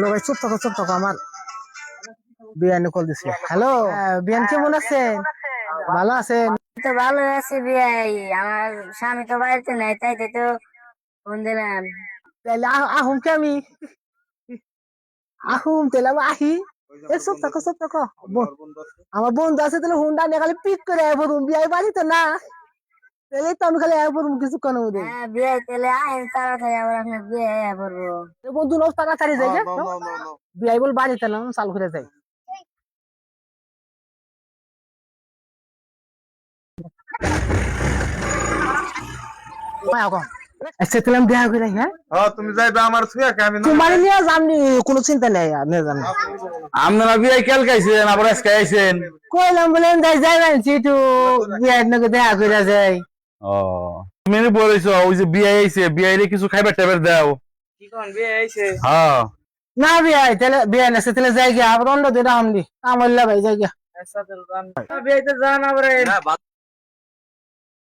Hello ভাই, চুপ থাকো আমার বিয়ানে কল দিছে। হ্যালো বিয়ান, কেমন আছেন? ভালো আছেন? তো ভালো আছি বিয়াই। আমার স্বামী তো বাড়িতে নাই, তাই তো ফোন দিলাম। তাহলে আহুম কে আমি আহুম তাহলে আমি আহি। চুপ থাকো আমার বন্ধু আছে, তাহলে হুন্ডা নিয়ে খালি পিক করে আয় বলুন, বিয়াই বাড়িতে না, তাহলে তো আমি খালি আয় বলুন কিছুক্ষণের মধ্যে। হ্যাঁ বিয়াই, তাহলে আহেন তাড়াতাড়ি, আবার আপনার বিয়ে করবো। বন্ধু নষ্ট তাড়াতাড়ি যাই গে, বিয়াই বল বাড়িতে না, চালু করে যাই। আচ্ছা তাহলে আমি দেখা করে, হ্যাঁ তুমি যাইবে আমার ছুঁয়া কে আমি তোমার নিয়ে যামনি, কোনো চিন্তা নেই আর নিয়ে যাবো। আপনারা বিয়ে কাল খাইছেন আবার আজকে আইছেন। কইলাম বলেন যাই যাইছি একটু বিয়ের নাকি দেখা করে যাই। ও তুমি বলেছো ওই যে বিয়ে আইছে, বিয়ে কিছু খাইবার টাইবার দাও। কি কোন বিয়ে আইছে? হ্যাঁ না বিয়াই তাহলে বিয়ে নেছে, তাহলে যাই গিয়া আবার অন্য দিন আমনি আমল্লা ভাই যাই গিয়া। একসাথে যান বিয়েতে যান আবার।